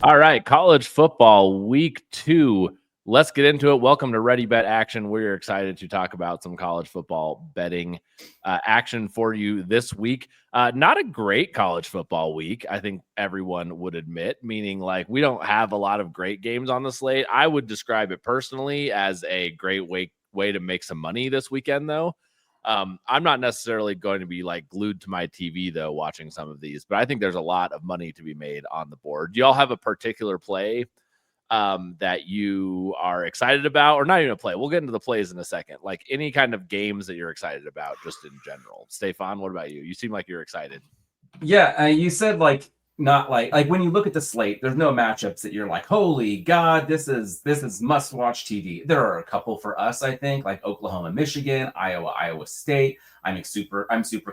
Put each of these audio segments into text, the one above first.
All right, college football week 2. Let's get into it. Welcome to Ready Bet Action. We're excited to talk about some college football betting action for you this week. Not a great college football week, I think everyone would admit, meaning like we don't have a lot of great games on the slate. I would describe it personally as a great way to make some money this weekend, though. I'm not necessarily going to be like glued to my TV though, watching some of these, but I think there's a lot of money to be made on the board. Do y'all have a particular play that you are excited about, or not even a play? We'll get into the plays in a second. Like any kind of games that you're excited about, just in general. Stefan, what about you? You seem like you're excited. Yeah, you said not like when you look at the slate, there's no matchups that you're like, holy God, this is must watch TV. There are a couple for us, I think, like Oklahoma, Michigan, Iowa State. I'm super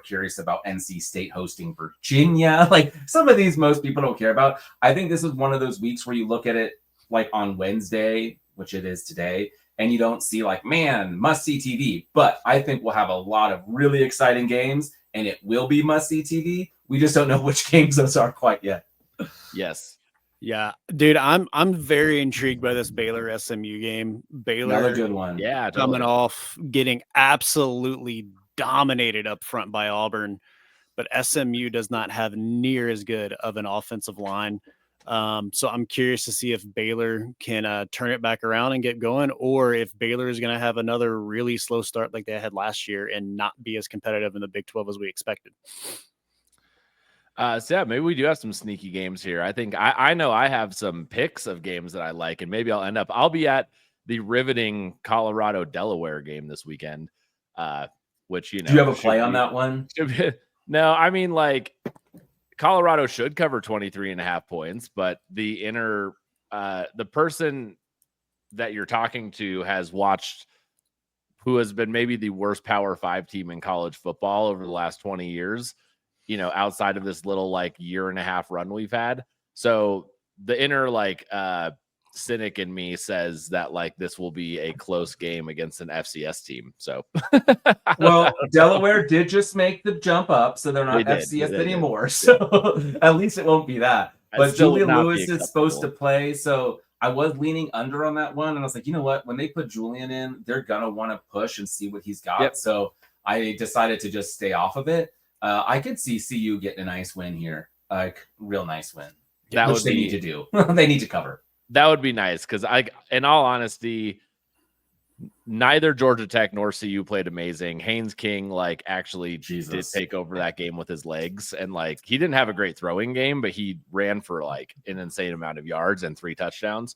curious about NC State hosting Virginia. Like some of these, most people don't care about. I think this is one of those weeks where you look at it like on Wednesday, which it is today, and you don't see like, man, must see TV. But I think we'll have a lot of really exciting games, and it will be must see TV. We just don't know which games those are quite yet. Yes. Yeah, dude, I'm very intrigued by this Baylor SMU game. Baylor, another good one. Yeah, coming totally. off getting absolutely dominated up front by Auburn, but SMU does not have near as good of an offensive line. So I'm curious to see if Baylor can turn it back around and get going, or if Baylor is going to have another really slow start like they had last year and not be as competitive in the Big 12 as we expected. So yeah, maybe we do have some sneaky games here. I think I know I have some picks of games that I like, and maybe I'll be at the riveting Colorado Delaware game this weekend. Which do you have a play on that one? No, I mean like Colorado should cover 23.5 points, but the person that you're talking to has watched who has been maybe the worst Power 5 team in college football over the last 20 years. Outside of this little like year and a half run we've had. So the inner cynic in me says that like this will be a close game against an FCS team. So well, Delaware did just make the jump up, so they're not FCS anymore. So at least it won't be that. But Julian Lewis is supposed to play, so I was leaning under on that one, and I was like, you know what? When they put Julian in, they're gonna want to push and see what he's got. Yep. So I decided to just stay off of it. I could see CU getting a nice win here, like real nice win. Which they need to do. They need to cover. That would be nice because in all honesty, neither Georgia Tech nor CU played amazing. Haynes King actually did take over that game with his legs, and he didn't have a great throwing game, but he ran for an insane amount of yards and 3 touchdowns.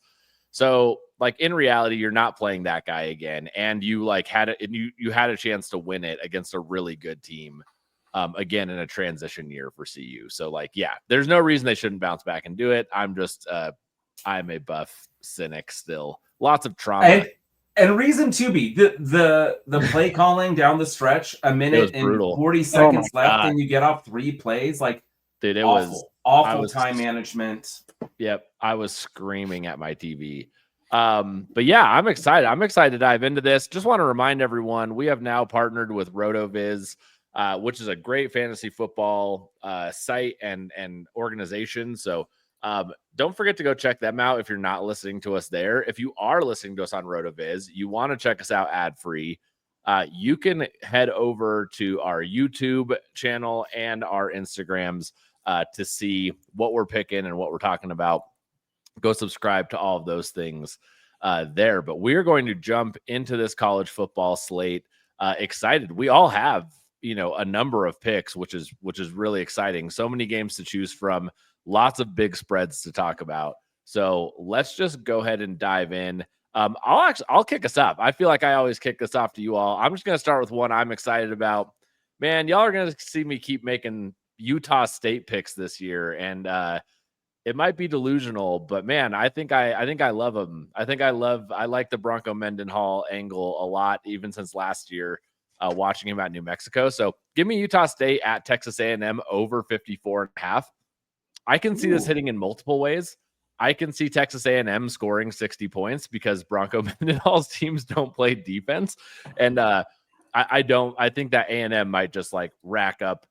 So in reality, you're not playing that guy again, and you had a chance to win it against a really good team. Again, in a transition year for CU. So there's no reason they shouldn't bounce back and do it. I'm just, I'm a buff cynic still. Lots of trauma. And reason to be the play calling down the stretch, a minute and 40 seconds left, and you get off 3 plays. Dude, it was awful time management. Yep. I was screaming at my TV. But yeah, I'm excited. I'm excited to dive into this. Just want to remind everyone, we have now partnered with RotoViz, which is a great fantasy football site and organization. So don't forget to go check them out if you're not listening to us there. If you are listening to us on RotoViz, you want to check us out ad-free, you can head over to our YouTube channel and our Instagrams to see what we're picking and what we're talking about. Go subscribe to all of those things there. But we're going to jump into this college football slate. Excited. We all have a number of picks, which is really exciting. So many games to choose from, lots of big spreads to talk about. So let's just go ahead and dive in. I'll kick us off. I feel like I always kick this off to you all. I'm just going to start with one I'm excited about. Man, y'all are going to see me keep making Utah State picks this year, and it might be delusional, but man, I think I love them. I like the Bronco Mendenhall angle a lot, even since last year. Watching him at New Mexico. So give me Utah State at Texas A&M over 54.5. I can see this hitting in multiple ways. I can see Texas A&M scoring 60 points because Bronco Mendenhall's teams don't play defense. And I think that A&M might just rack up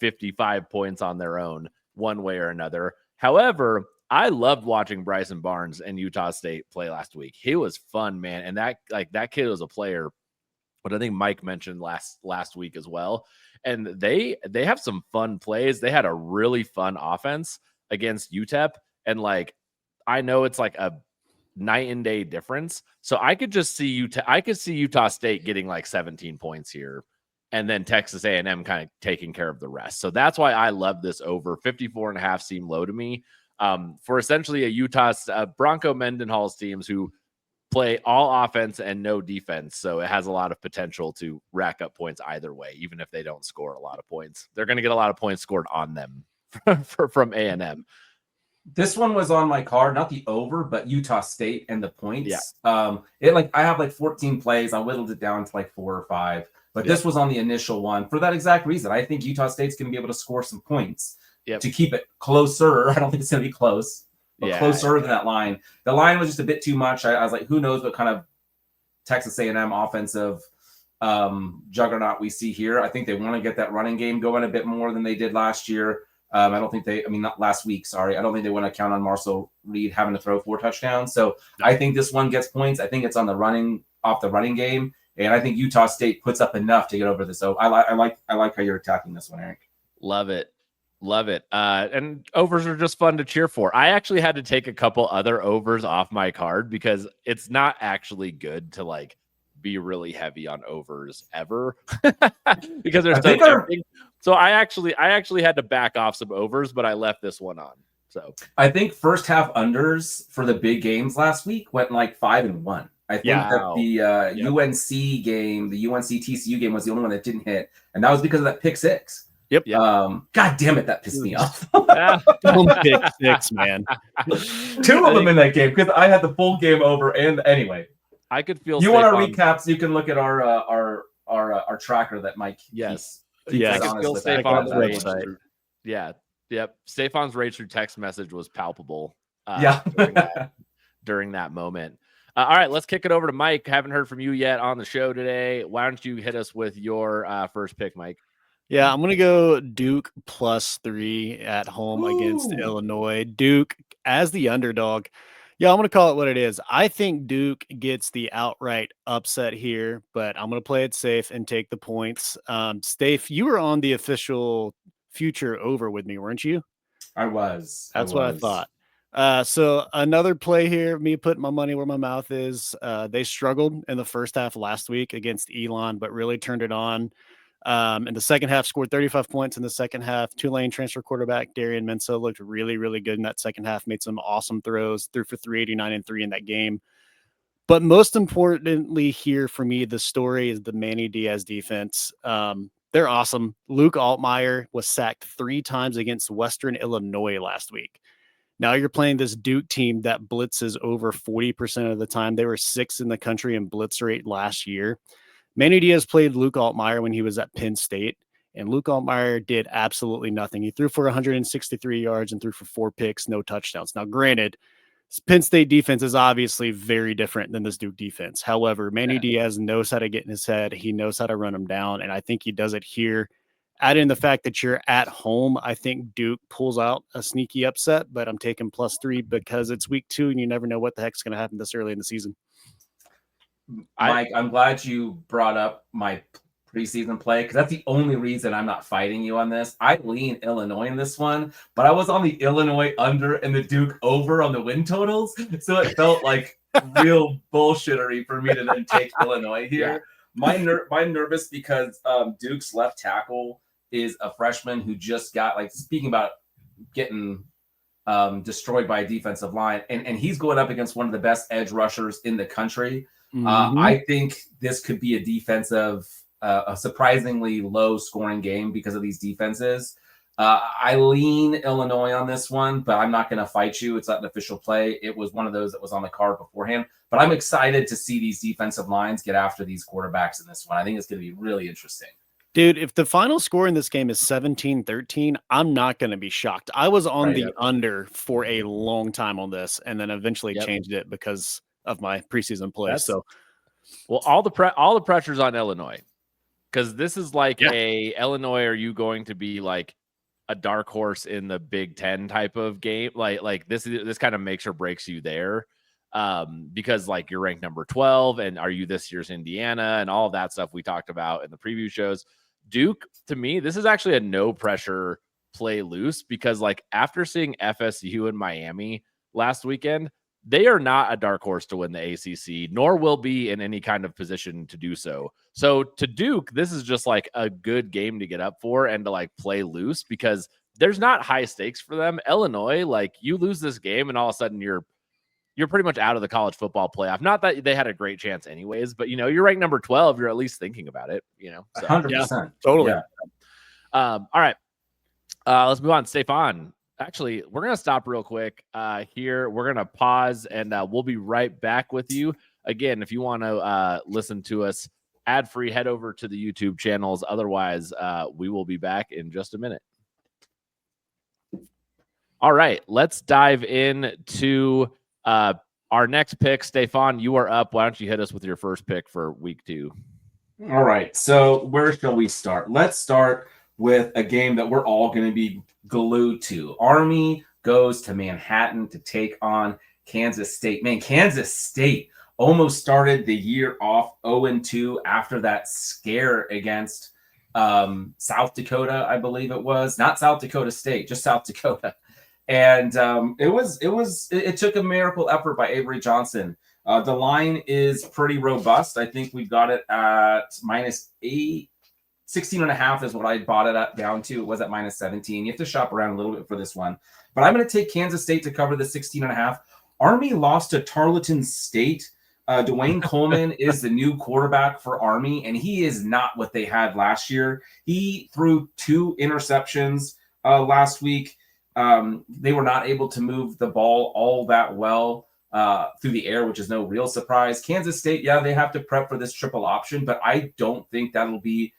55 points on their own one way or another. However, I loved watching Bryson Barnes and Utah State play last week. He was fun, man. And that kid was a player, but I think Mike mentioned last week as well. And they have some fun plays. They had a really fun offense against UTEP. And like, I know it's like a night and day difference. So I could just see Utah State getting like 17 points here, and then Texas A&M kind of taking care of the rest. So that's why I love this over. 54.5 seem low to me. For essentially a Utah Bronco Mendenhall's teams who play all offense and no defense. So it has a lot of potential to rack up points either way, even if they don't score a lot of points. They're going to get a lot of points scored on them from A&M. This one was on my card, not the over, but Utah State and the points. Yeah. I have like 14 plays. I whittled it down to like 4 or 5. But this was on the initial one for that exact reason. I think Utah State's going to be able to score some points to keep it closer. I don't think it's going to be close, but closer than that line. The line was just a bit too much. I was like, who knows what kind of Texas A&M offensive juggernaut we see here. I think they want to get that running game going a bit more than they did last year. Not last week, sorry. I don't think they want to count on Marcel Reed having to throw 4 touchdowns. So I think this one gets points. I think it's on the running game. And I think Utah State puts up enough to get over this. So I like how you're attacking this one, Eric. Love it. And overs are just fun to cheer for. I actually had to take a couple other overs off my card because it's not actually good to like be really heavy on overs ever because there's no tempting. So I actually had to back off some overs, but I left this one on. So I think first half unders for the big games last week went like 5-1. I think that the UNC game, the UNC TCU game was the only one that didn't hit. And that was because of that pick 6. Yep. God damn it, that pissed me off. Pick 6, man. 2 of them in that game because I had the full game over. And anyway, I could feel. You want our recaps? You can look at our tracker that Mike. Yes. Yeah. I could feel Stefan's rage. Yeah. Yep. Stefan's rage through text message was palpable. During that moment. All right, let's kick it over to Mike. Haven't heard from you yet on the show today. Why don't you hit us with your first pick, Mike? Yeah, I'm going to go Duke +3 at home against Illinois. Duke as the underdog. Yeah, I'm going to call it what it is. I think Duke gets the outright upset here, but I'm going to play it safe and take the points. Stafe, you were on the official future over with me, weren't you? I was. That's what I thought. So another play here, me putting my money where my mouth is. They struggled in the first half last week against Elon, but really turned it on. In the second half, scored 35 points in the second half. Tulane transfer quarterback Darian Mensah looked really, really good in that second half, made some awesome throws, threw for 389 and 3 in that game. But most importantly here for me, the story is the Manny Diaz defense. They're awesome. Luke Altmaier was sacked 3 times against Western Illinois last week. Now you're playing this Duke team that blitzes over 40% of the time. They were 6th in the country in blitz rate last year. Manny Diaz played Luke Altmaier when he was at Penn State, and Luke Altmaier did absolutely nothing. He threw for 163 yards and threw for 4 picks, no touchdowns. Now, granted, Penn State defense is obviously very different than this Duke defense. However, Manny Diaz knows how to get in his head. He knows how to run him down, and I think he does it here. Add in the fact that you're at home, I think Duke pulls out a sneaky upset, but I'm taking +3 because it's week 2 and you never know what the heck's going to happen this early in the season. Mike, I'm glad you brought up my preseason play because that's the only reason I'm not fighting you on this. I lean Illinois in this one, but I was on the Illinois under and the Duke over on the win totals, so it felt like real bullshittery for me to then take Illinois here. Yeah. I'm nervous because Duke's left tackle is a freshman who just got, like, speaking about getting destroyed by a defensive line, and he's going up against one of the best edge rushers in the country. I think this could be a surprisingly low scoring game because of these defenses. I lean Illinois on this one, but I'm not going to fight you. It's not an official play. It was one of those that was on the card beforehand, but I'm excited to see these defensive lines get after these quarterbacks in this one. I think it's going to be really interesting. Dude, if the final score in this game is 17-13, I'm not going to be shocked. I was on the under for a long time on this, and then eventually changed it because of my preseason play. Well, all the pressure's on Illinois, because this is like Illinois. Are you going to be like a dark horse in the Big Ten type of game. Like this kind of makes or breaks you there. Because like you're ranked number 12 and are you this year's Indiana and all of that stuff we talked about in the preview shows. Duke, to me, this is actually a no pressure play loose because like after seeing FSU and Miami last weekend, they are not a dark horse to win the ACC, nor will be in any kind of position to do so. So to Duke, this is just like a good game to get up for and to like play loose because there's not high stakes for them. Illinois, like you lose this game and all of a sudden you're pretty much out of the college football playoff. Not that they had a great chance anyways, but you know, you're ranked number 12. You're at least thinking about it, you know? So, 100%. Totally. Yeah. all right. Let's move on. Stefan, actually, we're going to stop real quick here. We're going to pause and we'll be right back with you. Again, if you want to listen to us ad free, head over to the YouTube channels. Otherwise, we will be back in just a minute. All right, let's dive into our next pick. Stefan, you are up. Why don't you hit us with your first pick for week 2? All right. So where shall we start? Let's start with a game that we're all going to be glued to. Army goes to Manhattan to take on Kansas State. Man, Kansas State almost started the year off 0-2 after that scare against South Dakota, I believe it was. Not South Dakota State, just South Dakota. And it took a miracle effort by Avery Johnson. The line is pretty robust. I think we've got it at -8. 16.5 is what I bought it at down to. It was at -17. You have to shop around a little bit for this one. But I'm going to take Kansas State to cover the 16.5. Army lost to Tarleton State. Dwayne Coleman is the new quarterback for Army, and he is not what they had last year. He threw 2 interceptions last week. They were not able to move the ball all that well through the air, which is no real surprise. Kansas State, yeah, they have to prep for this triple option, but I don't think that'll be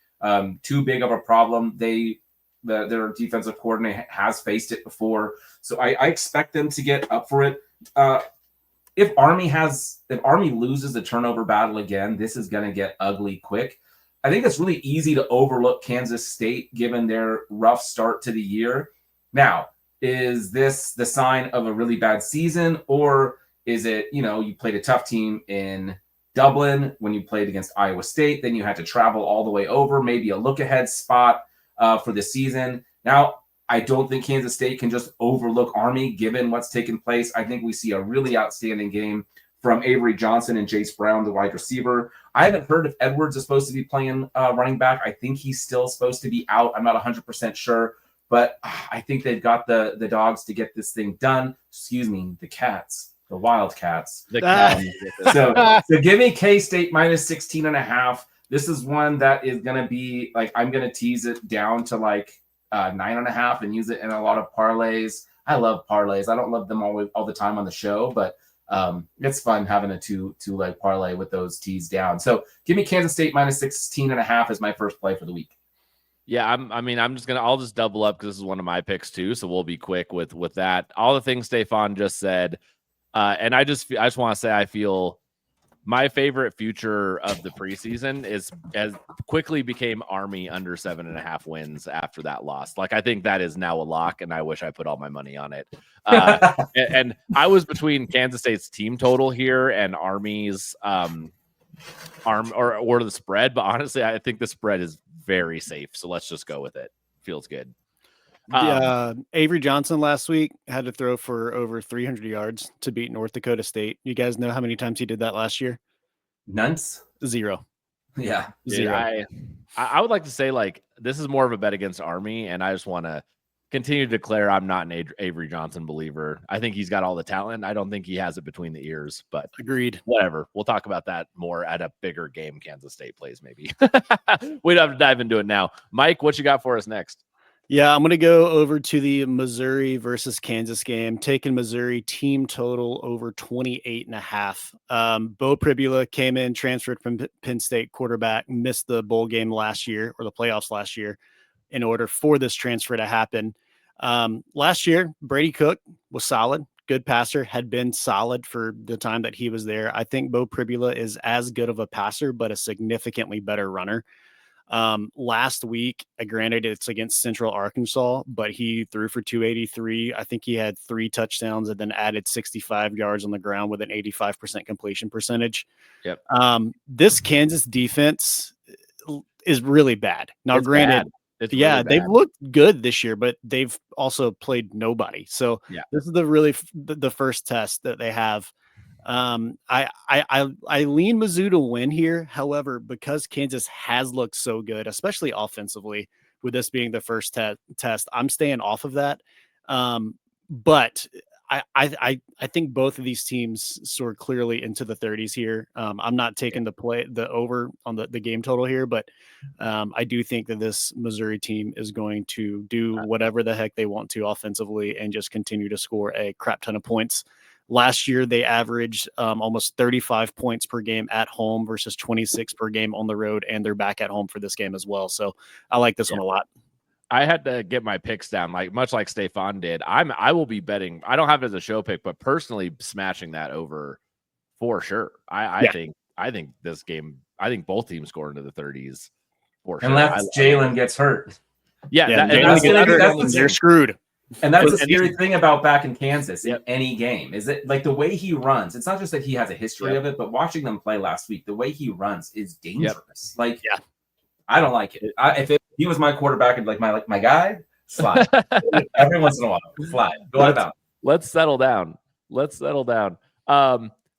too big of a problem. Their defensive coordinator has faced it before, so I expect them to get up for it. If Army loses the turnover battle again, this is going to get ugly quick. I think it's really easy to overlook Kansas State given their rough start to the year. Now, is this the sign of a really bad season, or is it, you played a tough team in Dublin when you played against Iowa State, then you had to travel all the way over, maybe a look-ahead spot for the season. Now, I don't think Kansas State can just overlook Army given what's taken place. I think we see a really outstanding game from Avery Johnson and Jace Brown, the wide receiver. I haven't heard if Edwards is supposed to be playing running back. I think he's still supposed to be out. I'm not 100% sure, but I think they've got the dogs to get this thing done. Excuse me, the Cats. The Wildcats. So give me K-State -16.5. This is one that is going to be like, I'm going to tease it down to like 9.5 and use it in a lot of parlays. I love parlays. I don't love them all the time on the show, but it's fun having a two leg parlay with those tees down. So give me Kansas State -16.5 as my first play for the week. Yeah, I'll just double up because this is one of my picks too. So we'll be quick with that. All the things Stefan just said. And I just want to say I feel my favorite future of the preseason is as quickly became Army under 7.5 wins after that loss. Like I think that is now a lock, and I wish I put all my money on it. And I was between Kansas State's team total here and Army's or the spread, but honestly, I think the spread is very safe. So let's just go with it. Feels good. Avery Johnson last week had to throw for over 300 yards to beat North Dakota State. You guys know how many times he did that last year? Nunts? 0. Yeah. 0. I would like to say like this is more of a bet against Army, and I just want to continue to declare I'm not an Avery Johnson believer. I think he's got all the talent. I don't think he has it between the ears, but agreed. Whatever. We'll talk about that more at a bigger game Kansas State plays maybe. We don't have to dive into it now. Mike, what you got for us next? Yeah, I'm going to go over to the Missouri versus Kansas game, taking Missouri team total over 28.5. Bo Pribula came in, transferred from Penn State quarterback, missed the bowl game last year or the playoffs last year in order for this transfer to happen. Last year, Brady Cook was solid, good passer, had been solid for the time that he was there. I think Bo Pribula is as good of a passer, but a significantly better runner. Last week, granted it's against Central Arkansas, but he threw for 283. I think he had 3 touchdowns and then added 65 yards on the ground with an 85% completion percentage. Yep. This Kansas defense is really bad. Now, It's granted, bad. It's yeah, really they've bad. looked good this year, but they've also played nobody. So Yeah. this is the first test that they have. I lean Mizzou to win here. However, because Kansas has looked so good, especially offensively, with this being the first test, I'm staying off of that. But I think both of these teams soar clearly into the 30s here. I'm not taking the over on the game total here, but I do think that this Missouri team is going to do whatever the heck they want to offensively and just continue to score a crap ton of points. Last year, they averaged almost 35 points per game at home versus 26 per game on the road, and they're back at home for this game as well. So I like this one a lot. I had to get my picks down, much like Stefan did. I will be betting. I don't have it as a show pick, but personally smashing that over for sure. I think this game. I think both teams score into the 30s for sure. Unless Jalen gets hurt. Yeah, they're screwed. And that's the scary thing about back in Kansas in any game is that, like, the way he runs, it's not just that he has a history of it, but watching them play last week, the way he runs is dangerous. Like, I don't like it. If he was my quarterback and like my guy, slide. Every once in a while, slide. Go on about. Let's settle down.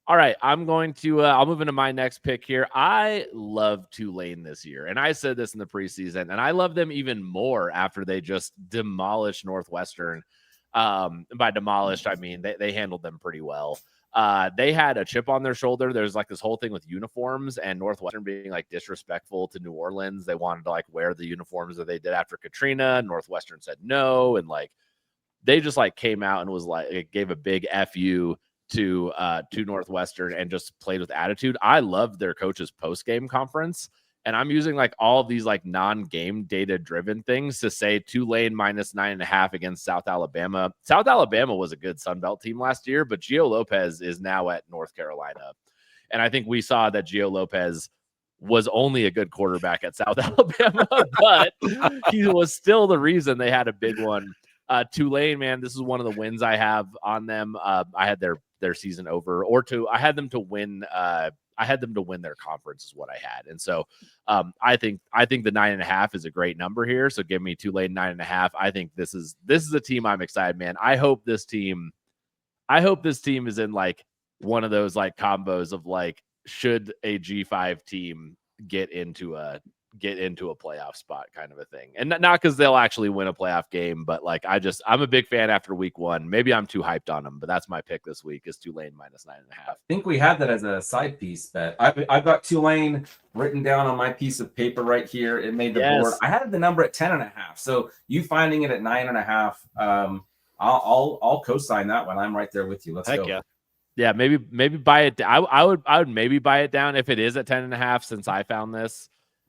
All right, I'm going to I'll move into my next pick here. I love Tulane this year, and I said this in the preseason, and I love them even more after they just demolished Northwestern. By demolished, I mean they handled them pretty well. They had a chip on their shoulder. There's like this whole thing with uniforms and Northwestern being like disrespectful to New Orleans. They wanted to like wear the uniforms that they did after Katrina. Northwestern said no, and like they just like came out and was like it gave a big FU to Northwestern and just played with attitude. I loved their coach's post-game conference, and I'm using like all of these like non-game data driven things to say Tulane -9.5 against South Alabama. South Alabama was a good Sun Belt team last year, but Gio Lopez is now at North Carolina. And I think we saw that Gio Lopez was only a good quarterback at South Alabama, but he was still the reason they had a big one. Tulane, man, this is one of the wins I have on them. I had their season over, I had them to win. I had them to win their conference is what I had. And so I think the 9.5 is a great number here. So give me Tulane 9.5. I think this is a team I'm excited, man. I hope this team is in like one of those like combos of like, should a G5 team get into a playoff spot kind of a thing. And not because they'll actually win a playoff game, but like I'm a big fan after week 1. Maybe I'm too hyped on them, but that's my pick this week is Tulane -9.5. I think we had that as a side piece bet. I've got Tulane written down on my piece of paper right here. It made the board. I had the number at 10.5. So you finding it at 9.5. I'll co-sign that one. I'm right there with you. Let's go. Yeah, maybe buy it. I would maybe buy it down if it is at 10.5. Since I found this,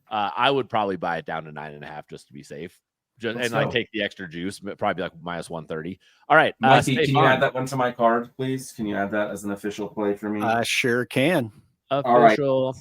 I would probably buy it down to 9.5 just to be safe. Like take the extra juice, probably like -130. All right, Mikey, can you add that one to my card, please? Can you add that as an official play for me? I sure can. Official. All right.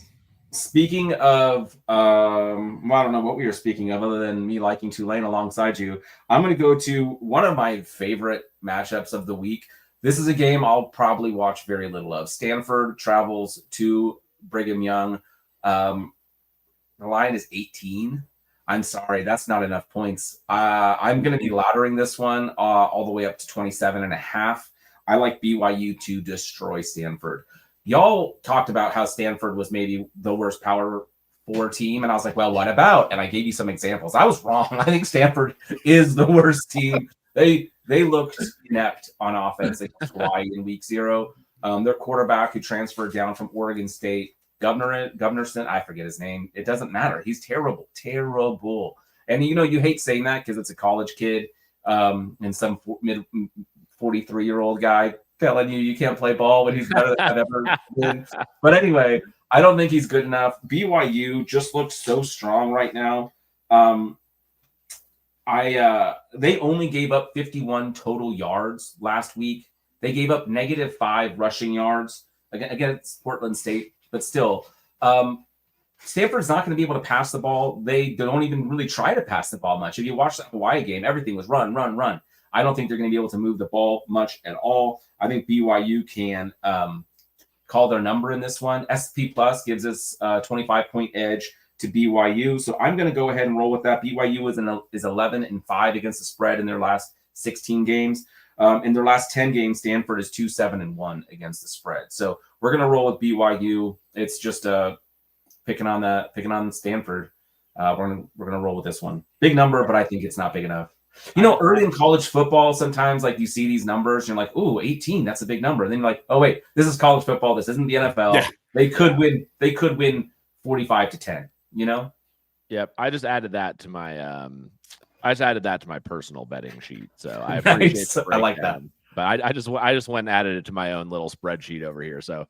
Speaking of, I don't know what we were speaking of other than me liking Tulane alongside you. I'm going to go to one of my favorite matchups of the week. This is a game I'll probably watch very little of. Stanford travels to Brigham Young. The line is 18. I'm sorry, that's not enough points. I'm going to be laddering this one all the way up to 27.5. I like BYU to destroy Stanford. Y'all talked about how Stanford was maybe the worst Power 4 team, and I was like, well, what about? And I gave you some examples. I was wrong. I think Stanford is the worst team. They looked inept on offense against Hawaii in week 0. Their quarterback who transferred down from Oregon State, Governorson, I forget his name. It doesn't matter. He's terrible. And you hate saying that because it's a college kid and some mid 43-year-old guy telling you can't play ball when he's better than I've ever been. But anyway, I don't think he's good enough. BYU just looks so strong right now. They only gave up 51 total yards last week. They gave up -5 rushing yards against Portland State. But still, Stanford's not going to be able to pass the ball. They don't even really try to pass the ball much. If you watch the Hawaii game, everything was run, run, run. I don't think they're going to be able to move the ball much at all. I think BYU can call their number in this one. SP Plus gives us a 25-point edge to BYU. So I'm going to go ahead and roll with that. BYU is 11-5 against the spread in their last 16 games. In their last 10 games, Stanford is 2-7-1 against the spread. So we're going to roll with BYU. It's just picking on Stanford. We're gonna roll with this one. Big number, but I think it's not big enough. Early in college football, sometimes like you see these numbers, and you're like, "Ooh, 18, that's a big number." And then you're like, "Oh wait, this is college football. This isn't the NFL. Yeah. They could win. They could win 45-10." Yep. I just added that to my personal betting sheet. So I appreciate Nice. the I like that. breakdown. But I just went and added it to my own little spreadsheet over here. So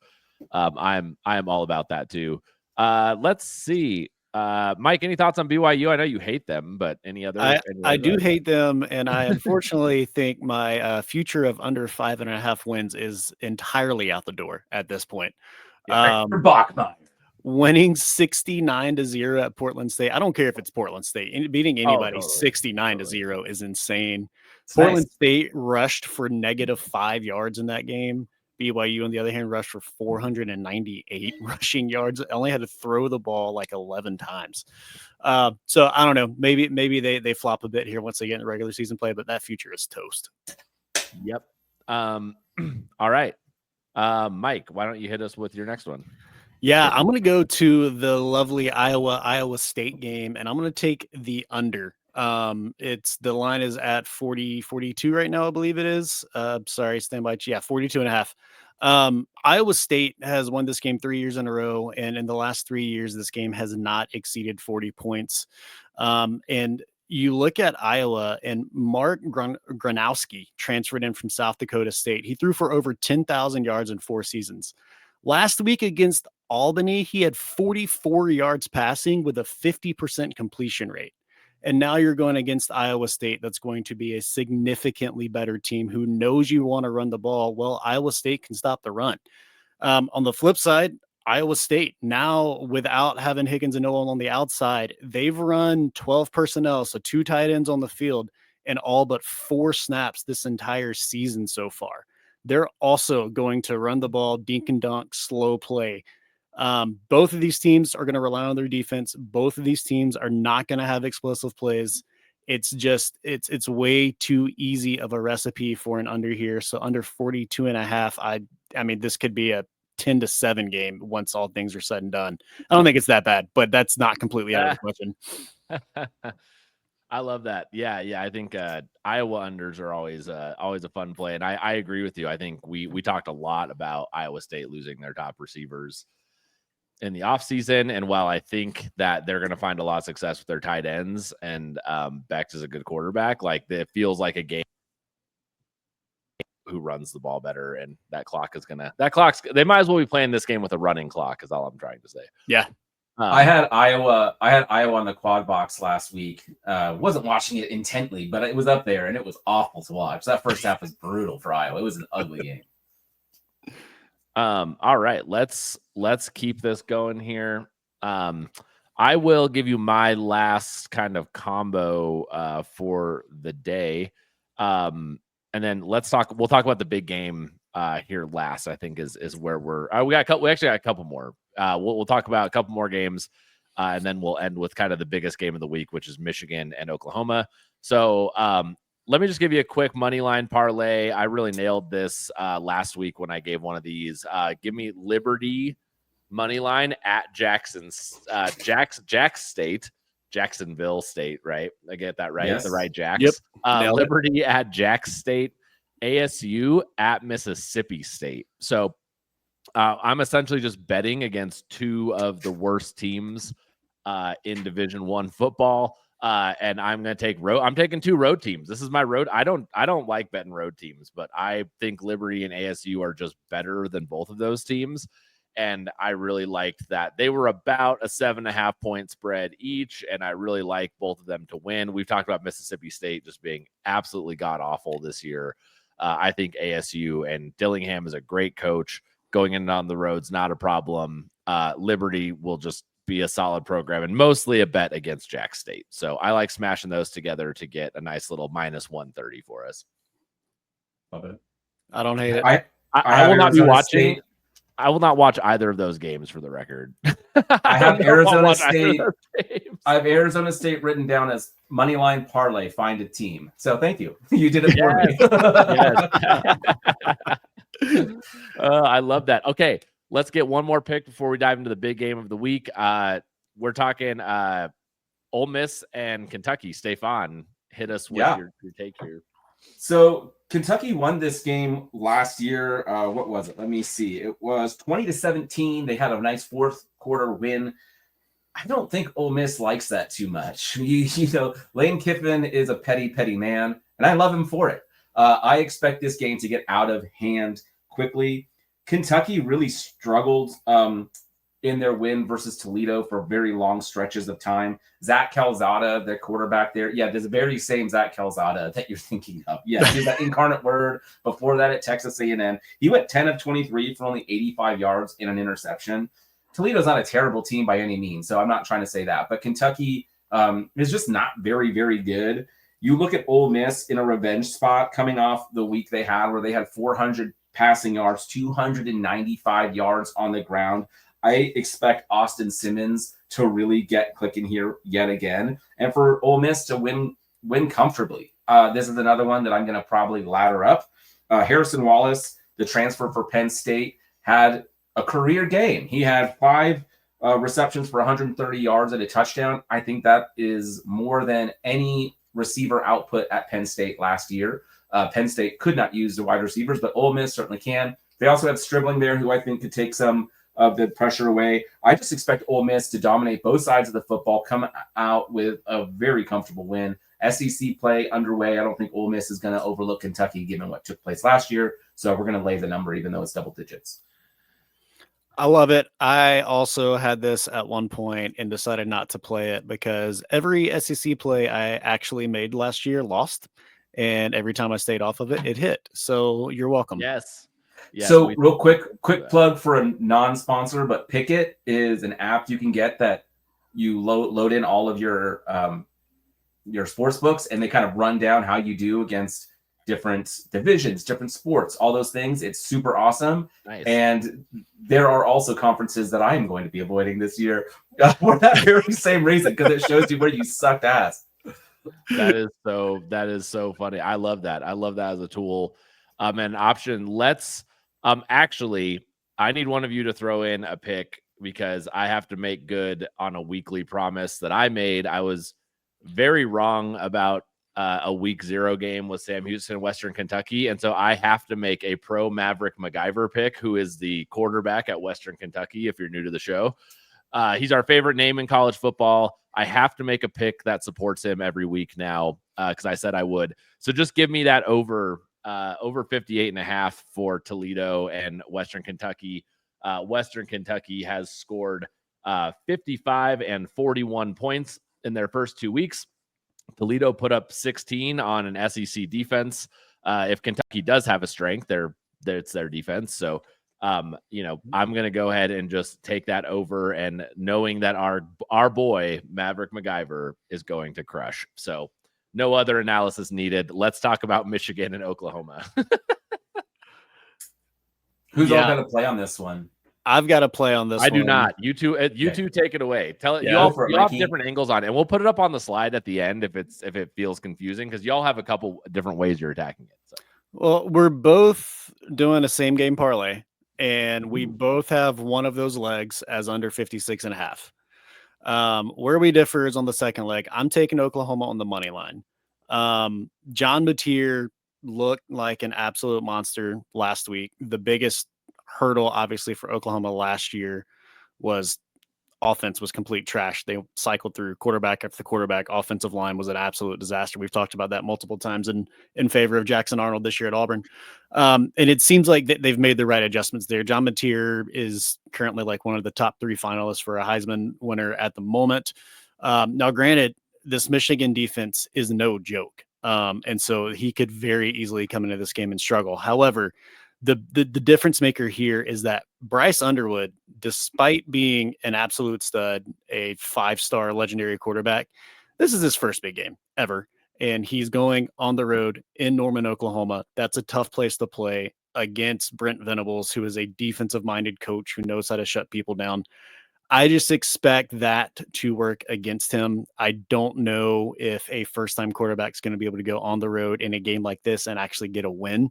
I am all about that too. Let's see. Mike, any thoughts on BYU? I know you hate them, but any other? I do hate them, and I unfortunately think my future of under 5.5 wins is entirely out the door at this point. For Bachman. Winning 69-0 at Portland State. I don't care if it's Portland State. Beating anybody Totally. 69-0 is insane. It's Portland nice. State rushed for -5 yards in that game. BYU, on the other hand, rushed for 498 rushing yards. Only had to throw the ball like 11 times. So I don't know. Maybe they flop a bit here once they get in regular season play, but that future is toast. Yep. All right. Mike, why don't you hit us with your next one? Yeah, I'm going to go to the lovely Iowa State game, and I'm going to take the under. The line is at 42 right now, I believe it is. Sorry, stand by. Yeah, 42.5. Iowa State has won this game 3 years in a row, and in the last 3 years, this game has not exceeded 40 points. And you look at Iowa, and Mark Gronowski transferred in from South Dakota State. He threw for over 10,000 yards in 4 seasons. Last week against Albany, he had 44 yards passing with a 50% completion rate. And now you're going against Iowa State. That's going to be a significantly better team who knows you want to run the ball. Well, Iowa State can stop the run. On the flip side, Iowa State, now without having Higgins and Nolan on the outside, they've run 12 personnel, so 2 tight ends on the field, and all but 4 snaps this entire season so far. They're also going to run the ball, dink and dunk, slow play. Both of these teams are going to rely on their defense. Both of these teams are not going to have explosive plays. It's just, it's way too easy of a recipe for an under here. So under 42.5, I mean, this could be a 10-7 game once all things are said and done. I don't think it's that bad, but that's not completely out of the question. I love that. Yeah. I think Iowa unders are always a fun play, and I agree with you. I think we talked a lot about Iowa State losing their top receivers in the offseason, and while I think that they're going to find a lot of success with their tight ends, and Bex is a good quarterback, like it feels like a game who runs the ball better, and they might as well be playing this game with a running clock, is all I'm trying to say. Yeah. I had Iowa on the quad box last week. Wasn't watching it intently, but it was up there, and it was awful to watch. That first half was brutal for Iowa. It was an ugly game. All right, let's keep this going here. I will give you my last kind of combo for the day. And then we'll talk about the big game here last. I think is where we actually got a couple more. We'll talk about a couple more games, and then we'll end with kind of the biggest game of the week, which is Michigan and Oklahoma. So let me just give you a quick money line parlay. I really nailed this last week when I gave one of these. Give me Liberty money line at Jacksonville State, right? I get that right? Yes. The right Jacks. Yep. Liberty at Jax State, ASU at Mississippi State. So I'm essentially just betting against 2 of the worst teams in Division I football. And I'm going to I'm taking 2 road teams. This is my road. I don't like betting road teams, but I think Liberty and ASU are just better than both of those teams. And I really liked that they were about a 7.5 point spread each. And I really like both of them to win. We've talked about Mississippi State just being absolutely god awful this year. I think ASU and Dillingham is a great coach. Going in on the road's not a problem. Liberty will just be a solid program and mostly a bet against Jack State. So I like smashing those together to get a nice little minus 130 for us. Love it. I don't hate it. I I will not be Arizona watching. State. I will not watch either of those games for the record. I have will not Arizona watch either State. of those games. I have Arizona State written down as money line parlay, find a team. So thank you. You did it for me. Yes. I love that. Okay, let's get one more pick before we dive into the big game of the week. We're talking Ole Miss and Kentucky. Stefan, hit us with your take here. So Kentucky won this game last year. What was it? Let me see. It was 20-17. They had a nice fourth quarter win. I don't think Ole Miss likes that too much. You know, Lane Kiffin is a petty man, and I love him for it. I expect this game to get out of hand quickly. Kentucky really struggled in their win versus Toledo for very long stretches of time. Zach Calzada, their quarterback there. Yeah, there's a very same Zach Calzada that you're thinking of. Yeah, he's that incarnate word. Before that at Texas A&M. He went 10 of 23 for only 85 yards in an interception. Toledo's not a terrible team by any means, so I'm not trying to say that. But Kentucky is just not very, very good. You look at Ole Miss in a revenge spot coming off the week they had where they had 400 passing yards, 295 yards on the ground. I expect Austin Simmons to really get clicking here yet again, and for Ole Miss to win comfortably. This is another one that I'm going to probably ladder up. Harrison Wallace, the transfer for Penn State, had a career game. He had 5 receptions for 130 yards and a touchdown. I think that is more than any receiver output at Penn State last year. Penn State could not use the wide receivers, but Ole Miss certainly can. They also have Stribling there, who I think could take some of the pressure away. I just expect Ole Miss to dominate both sides of the football, come out with a very comfortable win. SEC play underway. I don't think Ole Miss is going to overlook Kentucky given what took place last year. So we're going to lay the number, even though it's double digits. I love it. I also had this at one point and decided not to play it because every SEC play I actually made last year lost. And every time I stayed off of it, it hit. So you're welcome. Yes. So real quick plug for a non-sponsor, but Pickett is an app you can get that you load in all of your sports books, and they kind of run down how you do against different divisions, different sports, all those things. It's super awesome. Nice. And there are also conferences that I am going to be avoiding this year for that very same reason, because it shows you where you sucked ass. That is so funny. I love that. I love that as a tool. An option. Let's actually, I need one of you to throw in a pick because I have to make good on a weekly promise that I made. I was very wrong about a week 0 game with Sam Houston, Western Kentucky. And so I have to make a pro Maverick MacGyver pick, who is the quarterback at Western Kentucky. If you're new to the show, he's our favorite name in college football. I have to make a pick that supports him every week now because I said I would. So just give me that over 58.5 for Toledo and Western Kentucky. Western Kentucky has scored 55 and 41 points in their first 2 weeks. Toledo put up 16 on an SEC defense. If Kentucky does have a strength, it's their defense. So, I'm going to go ahead and just take that over, and knowing that our boy Maverick MacGyver is going to crush. So no other analysis needed. Let's talk about Michigan and Oklahoma. Who's all going to play on this one? I've got to play on this. I do not. You two take it away. Tell it. Yeah, you all have different angles on it, and we'll put it up on the slide at the end if it feels confusing, because y'all have a couple different ways you're attacking it. So. Well, we're both doing a same game parlay, and we both have one of those legs as under 56.5. Where we differ is on the second leg. I'm taking Oklahoma on the money line. John Mateer looked like an absolute monster last week. The biggest hurdle, obviously, for Oklahoma last year was offense was complete trash. They cycled through quarterback after quarterback. Offensive line was an absolute disaster. We've talked about that multiple times in favor of Jackson Arnold this year at Auburn. And it seems like they've made the right adjustments there. John Mateer is currently like one of the top 3 finalists for a Heisman winner at the moment. Now, granted, this Michigan defense is no joke. And so he could very easily come into this game and struggle. However, the difference maker here is that Bryce Underwood, despite being an absolute stud, a 5-star legendary quarterback, this is his first big game ever. And he's going on the road in Norman, Oklahoma. That's a tough place to play against Brent Venables, who is a defensive minded coach who knows how to shut people down. I just expect that to work against him. I don't know if a first-time quarterback is going to be able to go on the road in a game like this and actually get a win.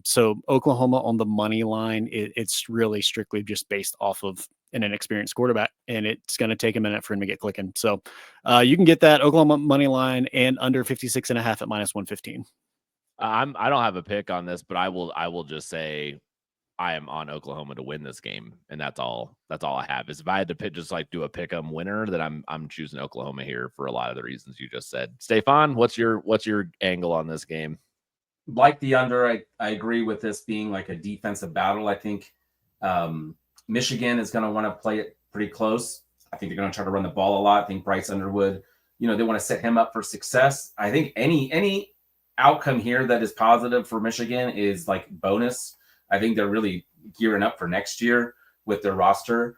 So Oklahoma on the money line, it's really strictly just based off of an inexperienced quarterback, and it's going to take a minute for him to get clicking. So you can get that Oklahoma money line and under 56.5 at -115. I don't have a pick on this, but I will just say I am on Oklahoma to win this game, and that's all I have. Is if I had to pick, just like do a pick 'em winner, then I'm choosing Oklahoma here for a lot of the reasons you just said. Stefan, what's your angle on this game? Like the under, I agree with this being like a defensive battle. I think Michigan is going to want to play it pretty close. I think they're going to try to run the ball a lot. I think Bryce Underwood, they want to set him up for success. I think any outcome here that is positive for Michigan is like bonus. I think they're really gearing up for next year with their roster.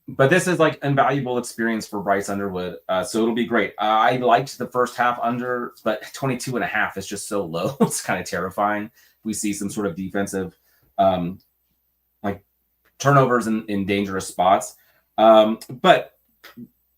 But this is like invaluable experience for Bryce Underwood. So it'll be great. I liked the first half under, but 22.5 is just so low. It's kind of terrifying. We see some sort of defensive like turnovers in dangerous spots. But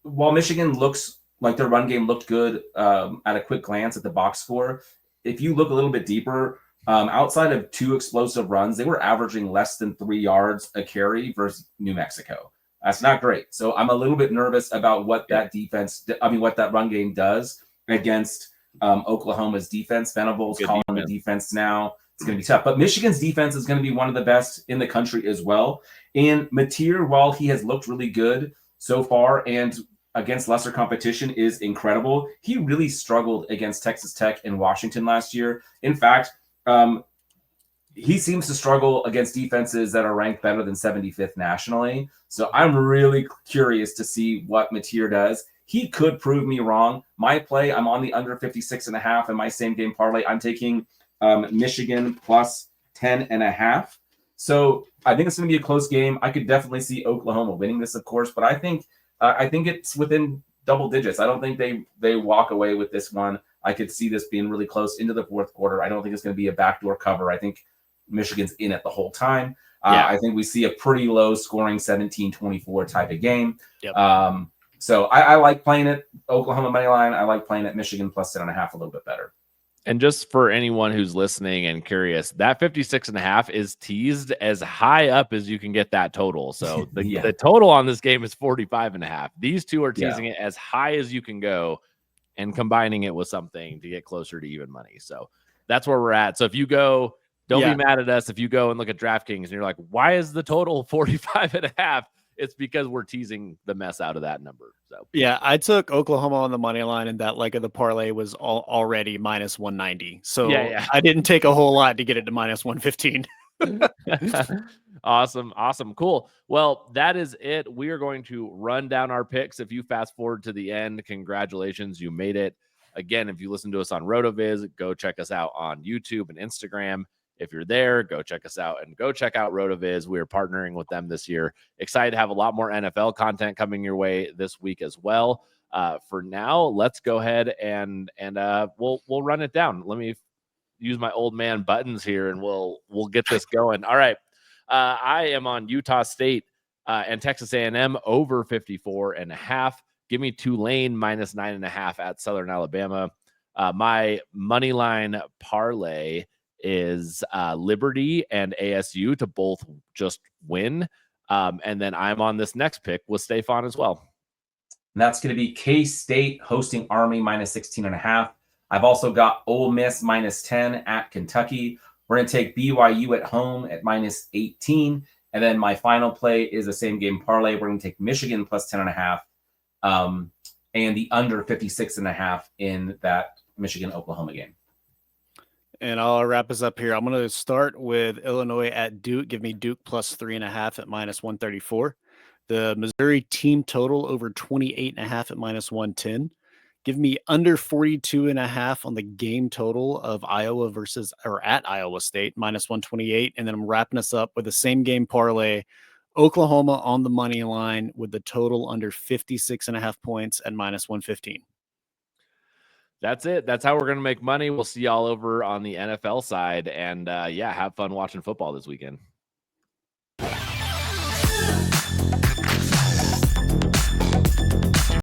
while Michigan looks like their run game looked good at a quick glance at the box score, if you look a little bit deeper, outside of 2 explosive runs, they were averaging less than 3 yards a carry versus New Mexico. That's not great. So I'm a little bit nervous about what that run game does against Oklahoma's defense. Venables calling the defense now. It's going to be tough. But Michigan's defense is going to be one of the best in the country as well. And Mateer, while he has looked really good so far and against lesser competition is incredible, he really struggled against Texas Tech and Washington last year. In fact, he seems to struggle against defenses that are ranked better than 75th nationally. So I'm really curious to see what Mateer does. He could prove me wrong. My play, I'm on the under 56.5 in my same game parlay. I'm taking Michigan plus 10.5. So I think it's going to be a close game. I could definitely see Oklahoma winning this, of course, but I think it's within double digits. I don't think they walk away with this one. I could see this being really close into the fourth quarter. I don't think it's going to be a backdoor cover. I think Michigan's in it the whole time. I think we see a pretty low scoring 17-24 type of game. Yep. So I like playing it Oklahoma money line. I like playing it Michigan plus 10.5 a little bit better. And just for anyone who's listening and curious, that 56.5 is teased as high up as you can get that total. So the total on this game is 45.5. These two are teasing it as high as you can go and combining it with something to get closer to even money. So that's where we're at. So if you go, don't be mad at us. If you go and look at DraftKings and you're like, why is the total 45.5? It's because we're teasing the mess out of that number. So yeah, I took Oklahoma on the money line, and that leg of the parlay was already -190. So I didn't take a whole lot to get it to -115. Awesome. Cool. Well, that is it. We are going to run down our picks. If you fast forward to the end, congratulations, you made it. Again, if you listen to us on RotoViz, go check us out on YouTube and Instagram. If you're there, go check us out and go check out RotoViz. We are partnering with them this year. Excited to have a lot more NFL content coming your way this week as well. For now, let's go ahead and we'll run it down. Let me use my old man buttons here and we'll get this going. All right. I am on Utah State and Texas A&M over 54.5. Give me Tulane -9.5 at Southern Alabama. My money line parlay is Liberty and ASU to both just win. And then I'm on this next pick with Stefan as well. And that's going to be K-State hosting Army -16.5. I've also got Ole Miss -10 at Kentucky. We're going to take BYU at home at -18. And then my final play is a same game parlay. We're going to take Michigan plus 10.5 and the under 56.5 in that Michigan-Oklahoma game. And I'll wrap us up here. I'm going to start with Illinois at Duke. Give me Duke plus 3.5 at -134. The Missouri team total over 28.5 at -110. Give me under 42.5 on the game total of Iowa versus or at Iowa State minus 128. And then I'm wrapping us up with the same game parlay. Oklahoma on the money line with the total under 56.5 points at minus 115. That's it. That's how we're going to make money. We'll see y'all over on the NFL side. And yeah, have fun watching football this weekend.